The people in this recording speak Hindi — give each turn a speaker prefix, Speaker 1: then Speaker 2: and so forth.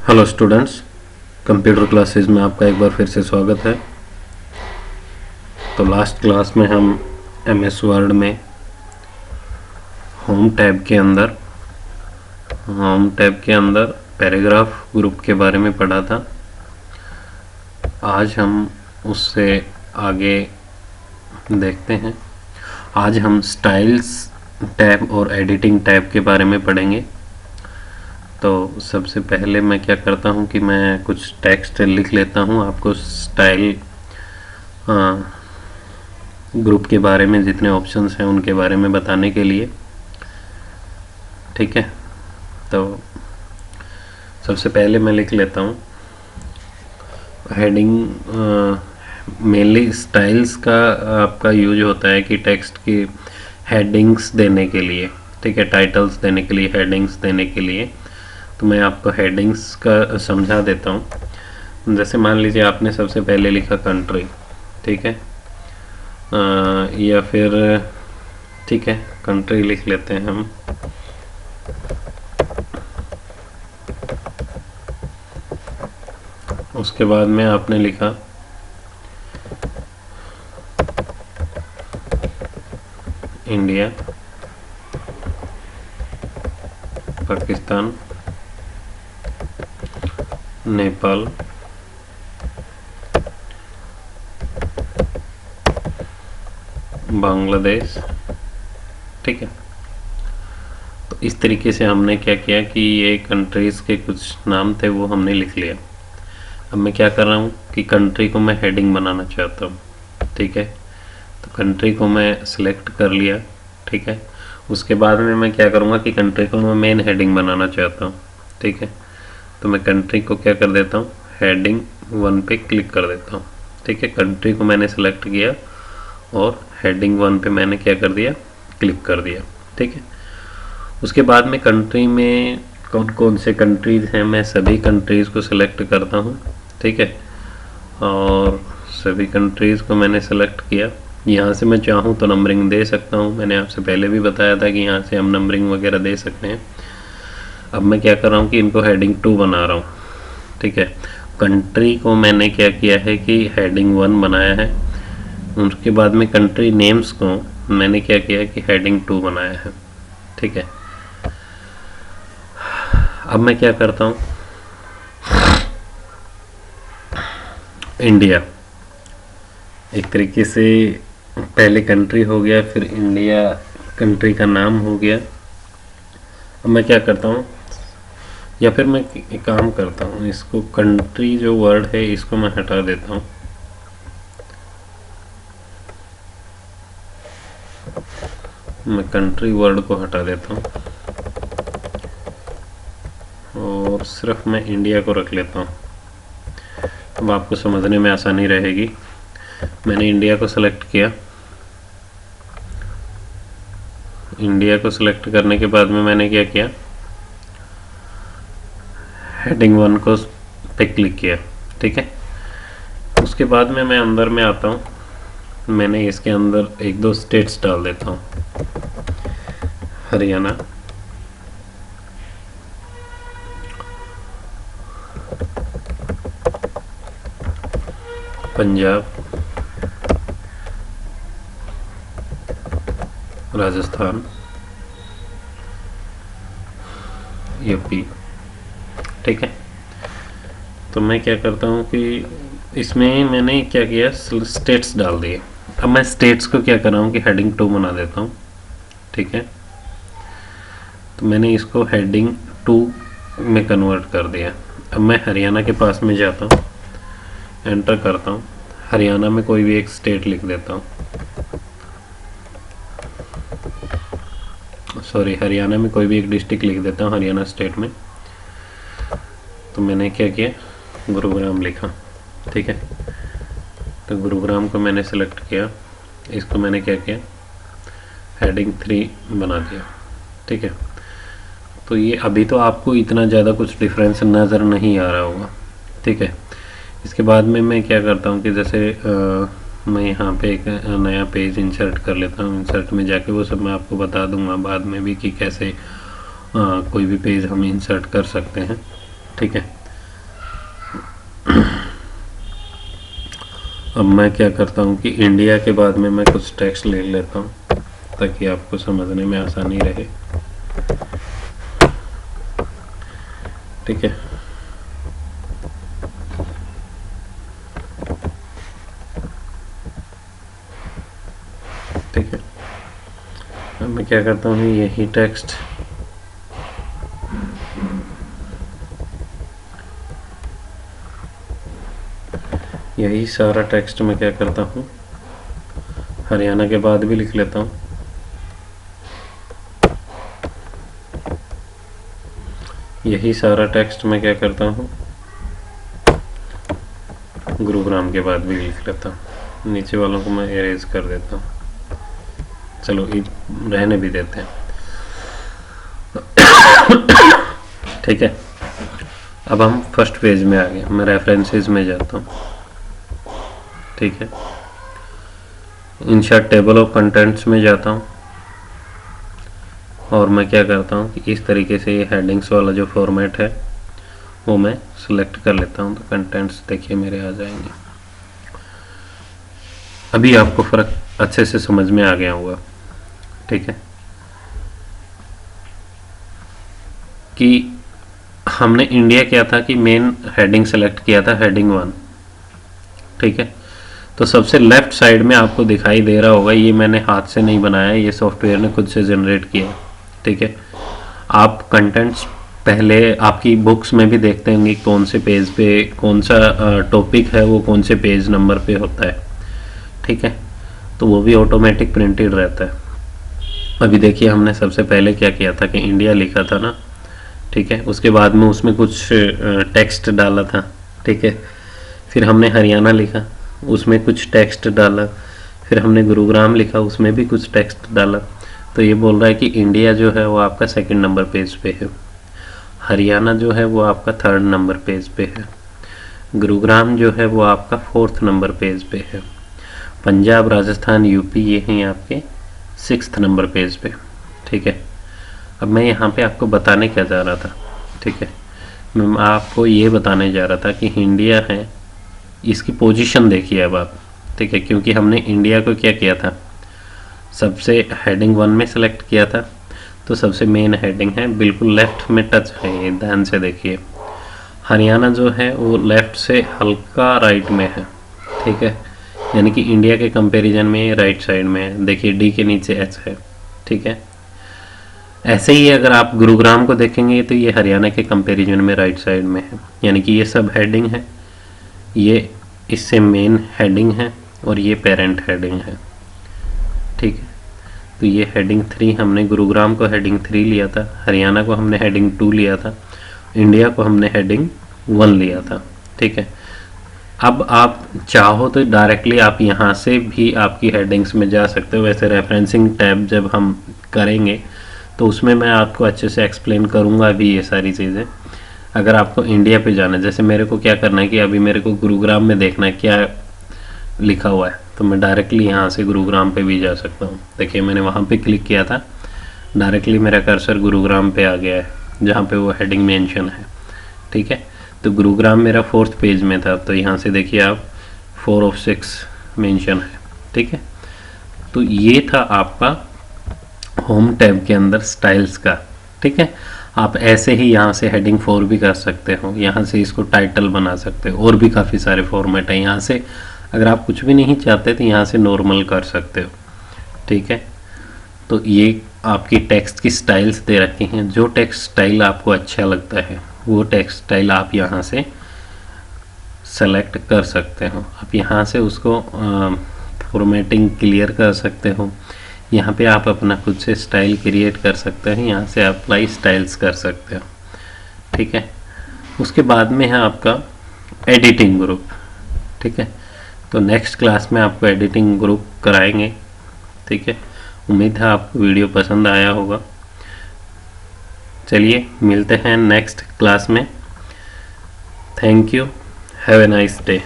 Speaker 1: हेलो स्टूडेंट्स, कंप्यूटर क्लासेस में आपका एक बार फिर से स्वागत है। तो लास्ट क्लास में हम एमएस वर्ड में होम टैब के अंदर पैराग्राफ ग्रुप के बारे में पढ़ा था। आज हम उससे आगे देखते हैं। आज हम स्टाइल्स टैब और एडिटिंग टैब के बारे में पढ़ेंगे। तो सबसे पहले मैं क्या करता हूँ कि मैं कुछ टेक्स्ट लिख लेता हूँ आपको स्टाइल ग्रुप के बारे में, जितने ऑप्शंस हैं उनके बारे में बताने के लिए। ठीक है, तो सबसे पहले मैं लिख लेता हूँ हेडिंग। मेनली स्टाइल्स का आपका यूज होता है कि टेक्स्ट की हेडिंग्स देने के लिए, ठीक है, टाइटल्स देने के लिए, हेडिंग्स देने के लिए। तो मैं आपको हेडिंग्स का समझा देता हूँ। जैसे मान लीजिए आपने सबसे पहले लिखा कंट्री, ठीक है, या फिर ठीक है कंट्री लिख लेते हैं हम। उसके बाद में आपने लिखा इंडिया, पाकिस्तान, नेपाल, बांग्लादेश। ठीक है, तो इस तरीके से हमने क्या किया कि ये कंट्रीज़ के कुछ नाम थे वो हमने लिख लिया। अब मैं क्या कर रहा हूँ कि कंट्री को मैं हेडिंग बनाना चाहता हूँ। ठीक है, तो कंट्री को मैं सिलेक्ट कर लिया। ठीक है, उसके बाद में मैं क्या करूँगा कि कंट्री को मैं मेन हेडिंग बनाना चाहता हूँ। ठीक है, तो मैं कंट्री को क्या कर देता हूँ, हेडिंग 1 पे क्लिक कर देता हूँ। ठीक है, कंट्री को मैंने सेलेक्ट किया और हेडिंग 1 पे मैंने क्या कर दिया, क्लिक कर दिया। ठीक है, उसके बाद में कंट्री में कौन कौन से कंट्रीज़ हैं, मैं सभी कंट्रीज़ को सिलेक्ट करता हूँ। ठीक है, और सभी कंट्रीज़ को मैंने सेलेक्ट किया। यहाँ से मैं चाहूँ तो नंबरिंग दे सकता हूँ। मैंने आपसे पहले भी बताया था कि यहाँ से हम नंबरिंग वगैरह दे सकते हैं। अब मैं क्या कर रहा हूँ कि इनको हेडिंग 2 बना रहा हूँ। ठीक है, कंट्री को मैंने क्या किया है कि हेडिंग 1 बनाया है। उसके बाद में कंट्री नेम्स को मैंने क्या किया कि हेडिंग 2 बनाया है। ठीक है, अब मैं क्या करता हूँ, इंडिया एक तरीके से पहले कंट्री हो गया, फिर इंडिया कंट्री का नाम हो गया। अब मैं क्या करता हूँ, या फिर मैं एक काम करता हूँ, इसको कंट्री जो वर्ड है इसको मैं हटा देता हूँ। मैं कंट्री वर्ड को हटा देता हूँ और सिर्फ मैं इंडिया को रख लेता हूँ। अब आपको समझने में आसानी रहेगी। मैंने इंडिया को सेलेक्ट किया। इंडिया को सिलेक्ट करने के बाद में मैंने क्या किया, हेडिंग 1 को पे क्लिक किया। ठीक है, उसके बाद में मैं अंदर में आता हूँ। मैंने इसके अंदर 1-2 स्टेट्स डाल देता हूँ। हरियाणा, पंजाब, राजस्थान, यूपी। ठीक है, तो मैं क्या करता हूँ कि इसमें मैंने क्या किया, स्टेट्स डाल दिए। अब मैं स्टेट्स को क्या कर रहा हूँ कि हेडिंग 2 बना देता हूँ। ठीक है, तो मैंने इसको हेडिंग 2 में कन्वर्ट कर दिया। अब मैं हरियाणा के पास में जाता हूँ, एंटर करता हूँ, हरियाणा में कोई भी एक स्टेट लिख देता हूँ। सॉरी, हरियाणा में कोई भी एक डिस्ट्रिक्ट लिख देता हूँ, हरियाणा स्टेट में। तो मैंने क्या किया, गुरुग्राम लिखा। ठीक है, तो गुरुग्राम को मैंने सेलेक्ट किया। इसको मैंने क्या किया, हेडिंग 3 बना दिया। ठीक है, तो ये अभी तो आपको इतना ज़्यादा कुछ डिफरेंस नज़र नहीं आ रहा होगा। ठीक है, इसके बाद में मैं क्या करता हूँ कि जैसे मैं यहाँ पे एक नया पेज इंसर्ट कर लेता हूँ। इंसर्ट में जाके वो सब मैं आपको बता दूंगा बाद में भी कि कैसे कोई भी पेज हम इंसर्ट कर सकते हैं। ठीक है, अब मैं क्या करता हूँ कि इंडिया के बाद में मैं कुछ टेक्स्ट ले लेता हूँ ताकि आपको समझने में आसानी रहे। ठीक है, ठीक है। अब मैं क्या करता हूँ, यही टेक्स्ट यही सारा टेक्स्ट मैं क्या करता हूँ, हरियाणा के बाद भी लिख लेता हूँ। यही सारा टेक्स्ट मैं क्या करता हूँ, गुरुग्राम के बाद भी लिख लेता हूँ। नीचे वालों को मैं एरेज कर देता हूँ, चलो रहने भी देते हैं। ठीक है, अब हम फर्स्ट पेज में आ गए। मैं रेफरेंसेस में जाता हूँ। ठीक है, इंसर्ट टेबल ऑफ कंटेंट्स में जाता हूँ और मैं क्या करता हूँ कि इस तरीके से ये हेडिंग्स वाला जो फॉर्मेट है वो मैं सिलेक्ट कर लेता हूँ। तो कंटेंट्स देखिए मेरे आ जाएंगे। अभी आपको फ़र्क अच्छे से समझ में आ गया होगा। ठीक है, कि हमने इंडिया क्या था कि मेन हेडिंग सेलेक्ट किया था, हेडिंग 1। ठीक है, तो सबसे लेफ्ट साइड में आपको दिखाई दे रहा होगा, ये मैंने हाथ से नहीं बनाया, ये सॉफ्टवेयर ने खुद से जनरेट किया। ठीक है, आप कंटेंट्स पहले आपकी बुक्स में भी देखते होंगे कौन से पेज पे कौन सा टॉपिक है, वो कौन से पेज नंबर पे होता है। ठीक है, तो वो भी ऑटोमेटिक प्रिंटेड रहता है। अभी देखिए हमने सबसे पहले क्या किया था कि इंडिया लिखा था ना। ठीक है, उसके बाद में उसमें कुछ टेक्स्ट डाला था। ठीक है, फिर हमने हरियाणा लिखा, उसमें कुछ टेक्स्ट डाला, फिर हमने गुरुग्राम लिखा, उसमें भी कुछ टेक्स्ट डाला। तो ये बोल रहा है कि इंडिया जो है वो आपका सेकंड नंबर पेज पे है, हरियाणा जो है वो आपका थर्ड नंबर पेज पे है, गुरुग्राम जो है वो आपका फोर्थ नंबर पेज पे है, पंजाब राजस्थान यूपी ये हैं आपके सिक्स्थ नंबर पेज पे। ठीक है, अब मैं यहाँ पे आपको बताने क्या जा रहा था। ठीक है, मैं आपको ये बताने जा रहा था कि इंडिया है, इसकी पोजीशन देखिए अब आप। ठीक है, क्योंकि हमने इंडिया को क्या किया था, सबसे हेडिंग 1 में सेलेक्ट किया था, तो सबसे मेन हेडिंग है, बिल्कुल लेफ्ट में टच है ये, ध्यान से देखिए। हरियाणा जो है वो लेफ्ट से हल्का राइट में है। ठीक है, यानी कि इंडिया के कंपैरिजन में ये राइट साइड में है। देखिए डी के नीचे एच है। ठीक है, ऐसे ही अगर आप गुरुग्राम को देखेंगे तो ये हरियाणा के कंपैरिजन में राइट साइड में है, यानी कि ये सब हेडिंग है, ये इससे मेन हेडिंग है और ये पेरेंट हेडिंग है। ठीक है, तो ये हेडिंग 3 हमने गुरुग्राम को हेडिंग 3 लिया था, हरियाणा को हमने हेडिंग 2 लिया था, इंडिया को हमने हेडिंग 1 लिया था। ठीक है, अब आप चाहो तो डायरेक्टली आप यहाँ से भी आपकी हेडिंग्स में जा सकते हो। वैसे रेफरेंसिंग टैब जब हम करेंगे तो उसमें मैं आपको अच्छे से एक्सप्लेन करूँगा अभी ये सारी चीज़ें। अगर आपको इंडिया पे जाना है, जैसे मेरे को क्या करना है कि अभी मेरे को गुरुग्राम में देखना है क्या लिखा हुआ है, तो मैं डायरेक्टली यहाँ से गुरुग्राम पे भी जा सकता हूँ। देखिए मैंने वहाँ पे क्लिक किया था, डायरेक्टली मेरा कर्सर गुरुग्राम पे आ गया है जहाँ पे वो हेडिंग मेंशन है। ठीक है, तो गुरुग्राम मेरा 4th पेज में था, तो यहाँ से देखिए आप 4 of 6 मेंशन है। ठीक है, तो ये था आपका होम टैब के अंदर स्टाइल्स का। ठीक है, आप ऐसे ही यहाँ से हेडिंग 4 भी कर सकते हो, यहाँ से इसको टाइटल बना सकते हो, और भी काफ़ी सारे फॉर्मेट हैं। यहाँ से अगर आप कुछ भी नहीं चाहते तो यहाँ से नॉर्मल कर सकते हो। ठीक है, तो ये आपकी टेक्स्ट की स्टाइल्स दे रखी हैं। जो टेक्स्ट स्टाइल आपको अच्छा लगता है वो टेक्स्ट स्टाइल आप यहाँ से सेलेक्ट कर सकते हो। आप यहाँ से उसको फॉर्मेटिंग क्लियर कर सकते हो। यहाँ पे आप अपना खुद से स्टाइल क्रिएट कर सकते हैं, यहाँ से अप्लाई स्टाइल्स कर सकते हो। ठीक है, उसके बाद में है आपका एडिटिंग ग्रुप। ठीक है, तो नेक्स्ट क्लास में आपको एडिटिंग ग्रुप कराएंगे। ठीक है, उम्मीद है आपको वीडियो पसंद आया होगा। चलिए मिलते हैं नेक्स्ट क्लास में। Thank you, have a nice day.